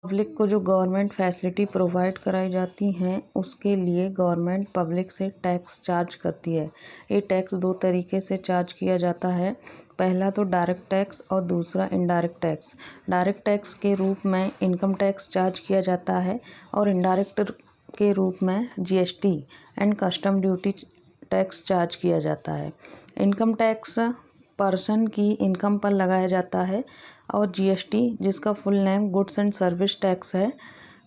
Public को जो government facility provide कराई जाती हैं उसके लिए गवर्नमेंट पब्लिक से टैक्स चार्ज करती है। ये टैक्स दो तरीके से चार्ज किया जाता है। पहला तो डायरेक्ट टैक्स और दूसरा इनडायरेक्ट टैक्स। डायरेक्ट टैक्स के रूप में इनकम टैक्स चार्ज किया जाता है और इनडायरेक्ट के रूप में GST and custom duty tax charge किया जाता है। इनकम टैक्स पर्सन की इनकम पर लगाया जाता है और जीएसटी, जिसका full name goods and service tax है,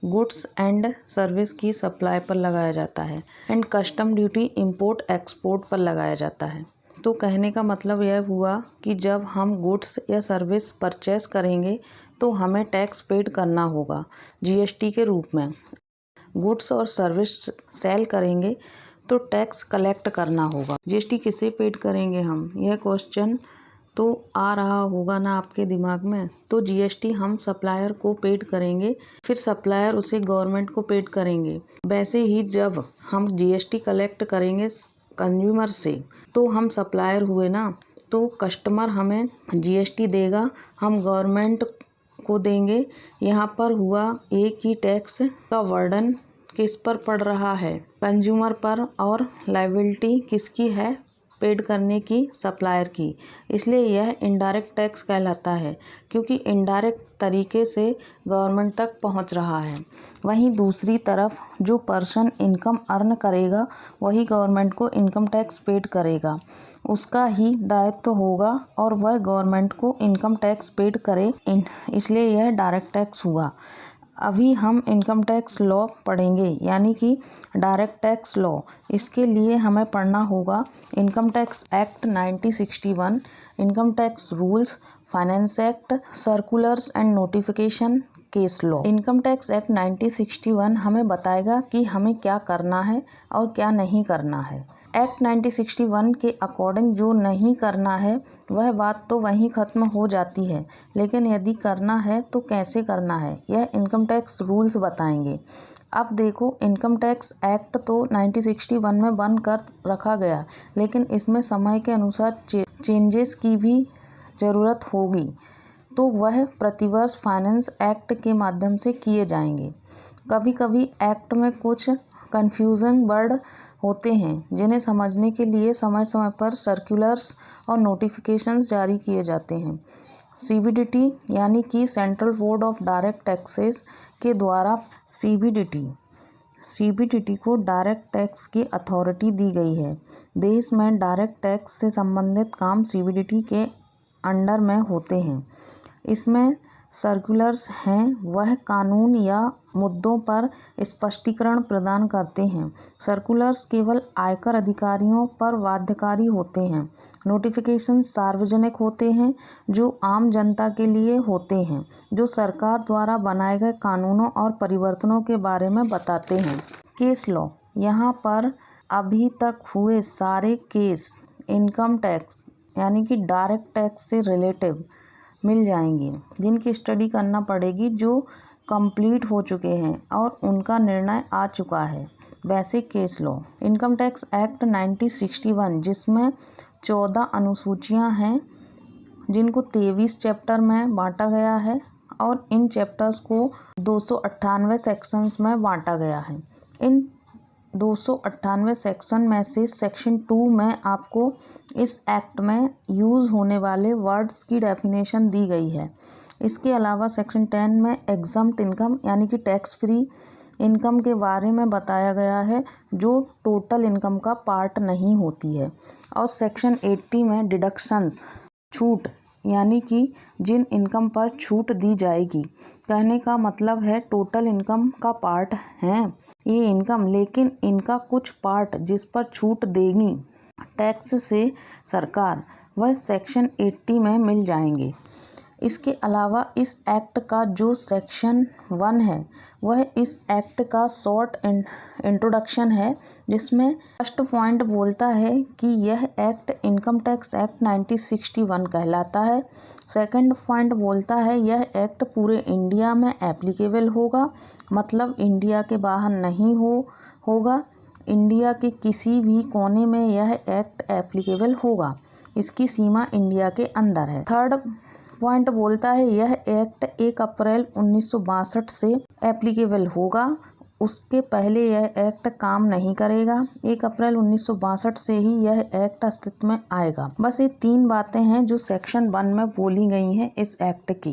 गुड्स एंड सर्विस की सप्लाई पर लगाया जाता है। And custom duty import export पर लगाया जाता है। तो कहने का मतलब यह हुआ कि जब हम गुड्स या सर्विस परचेस करेंगे तो हमें टैक्स पेड करना होगा जीएसटी के रूप में। गुड्स और सर्विस सेल करेंगे तो टैक्स कलेक्ट करना होगा। जीएसटी किसे पेड करेंगे हम, यह क्वेश्चन तो आ रहा होगा ना आपके दिमाग में। तो जीएसटी हम सप्लायर को पेड करेंगे, फिर सप्लायर उसे गवर्नमेंट को पेड करेंगे। वैसे ही जब हम जीएसटी कलेक्ट करेंगे कंज्यूमर से तो हम सप्लायर हुए ना, तो कस्टमर हमें जीएसटी देगा, हम गवर्नमेंट को देंगे। यहाँ पर हुआ एक ही टैक्स का वर्डन किस पर पड़ रहा है, कंज्यूमर पर, और लायबिलिटी किसकी है, पेड करने की, सप्लायर की। इसलिए यह इनडायरेक्ट टैक्स कहलाता है क्योंकि इनडायरेक्ट तरीके से गवर्नमेंट तक पहुंच रहा है। वहीं दूसरी तरफ जो पर्सन इनकम अर्न करेगा वही गवर्नमेंट को इनकम टैक्स पेड करेगा, उसका ही दायित्व होगा और वह गवर्नमेंट को इनकम टैक्स पेड करे, इसलिए यह डायरेक्ट टैक्स हुआ। अभी हम इनकम टैक्स लॉ पढ़ेंगे, यानी कि डायरेक्ट टैक्स लॉ। इसके लिए हमें पढ़ना होगा income tax act 1961, income tax rules, finance act, circulars and notification, case law. Income tax act 1961 हमें बताएगा कि हमें क्या करना है और क्या नहीं करना है। एक्ट 1961 के अकॉर्डिंग जो नहीं करना है वह बात तो वहीं ख़त्म हो जाती है, लेकिन यदि करना है तो कैसे करना है यह इनकम टैक्स रूल्स बताएंगे। अब देखो, इनकम टैक्स एक्ट तो 1961 में बन कर रखा गया, लेकिन इसमें समय के अनुसार चेंजेस की भी ज़रूरत होगी, तो वह प्रतिवर्ष फाइनेंस एक्ट के माध्यम से किए जाएंगे। कभी कभी एक्ट में कुछ कन्फ्यूजन वर्ड होते हैं जिन्हें समझने के लिए समय समय पर सर्कुलर्स और नोटिफिकेशंस जारी किए जाते हैं। सीबीडीटी यानी कि central board of direct taxes के द्वारा सीबीडीटी को डायरेक्ट टैक्स की अथॉरिटी दी गई है। देश में डायरेक्ट टैक्स से संबंधित काम सीबीडीटी के अंडर में होते हैं। इसमें सर्कुलर्स हैं, वह कानून या मुद्दों पर स्पष्टीकरण प्रदान करते हैं। सर्कुलर्स केवल आयकर अधिकारियों पर बाध्यकारी होते हैं। नोटिफिकेशन सार्वजनिक होते हैं, जो आम जनता के लिए होते हैं, जो सरकार द्वारा बनाए गए कानूनों और परिवर्तनों के बारे में बताते हैं। केस लॉ, यहाँ पर अभी तक हुए सारे केस इनकम टैक्स यानी कि डायरेक्ट टैक्स से रिलेटिव मिल जाएंगी, जिनकी स्टडी करना पड़ेगी, जो कंप्लीट हो चुके हैं और उनका निर्णय आ चुका है। वैसे case law, income tax act 1961 जिसमें 14 अनुसूचियां हैं, जिनको 23 चैप्टर में बांटा गया है और इन चैप्टर्स को 298 सेक्शंस में बांटा गया है। इन 298 सेक्शन में से सेक्शन 2 में आपको इस एक्ट में यूज़ होने वाले वर्ड्स की डेफिनेशन दी गई है। इसके अलावा सेक्शन 10 में एग्जम्प्ट इनकम यानी कि टैक्स फ्री इनकम के बारे में बताया गया है, जो टोटल इनकम का पार्ट नहीं होती है। और सेक्शन 80 में डिडक्शंस, छूट, यानी कि जिन इनकम पर छूट दी जाएगी। कहने का मतलब है टोटल इनकम का पार्ट है ये इनकम, लेकिन इनका कुछ पार्ट जिस पर छूट देगी टैक्स से सरकार, वह सेक्शन 80 में मिल जाएंगे। इसके अलावा इस एक्ट का जो सेक्शन 1 है वह इस एक्ट का शॉर्ट इंट्रोडक्शन है, जिसमें फर्स्ट पॉइंट बोलता है कि यह एक्ट इनकम टैक्स एक्ट 1961 कहलाता है। सेकंड पॉइंट बोलता है यह एक्ट पूरे इंडिया में एप्लीकेबल होगा, मतलब इंडिया के बाहर नहीं होगा, इंडिया के किसी भी कोने में यह एक्ट एप्लीकेबल होगा, इसकी सीमा इंडिया के अंदर है। थर्ड पॉइंट बोलता है यह एक्ट 1 अप्रैल 1962 से एप्लीकेबल होगा, उसके पहले यह एक्ट काम नहीं करेगा। 1 अप्रैल 1962 से ही यह एक्ट अस्तित्व में आएगा। बस ये 3 बातें हैं जो सेक्शन 1 में बोली गई हैं इस एक्ट की।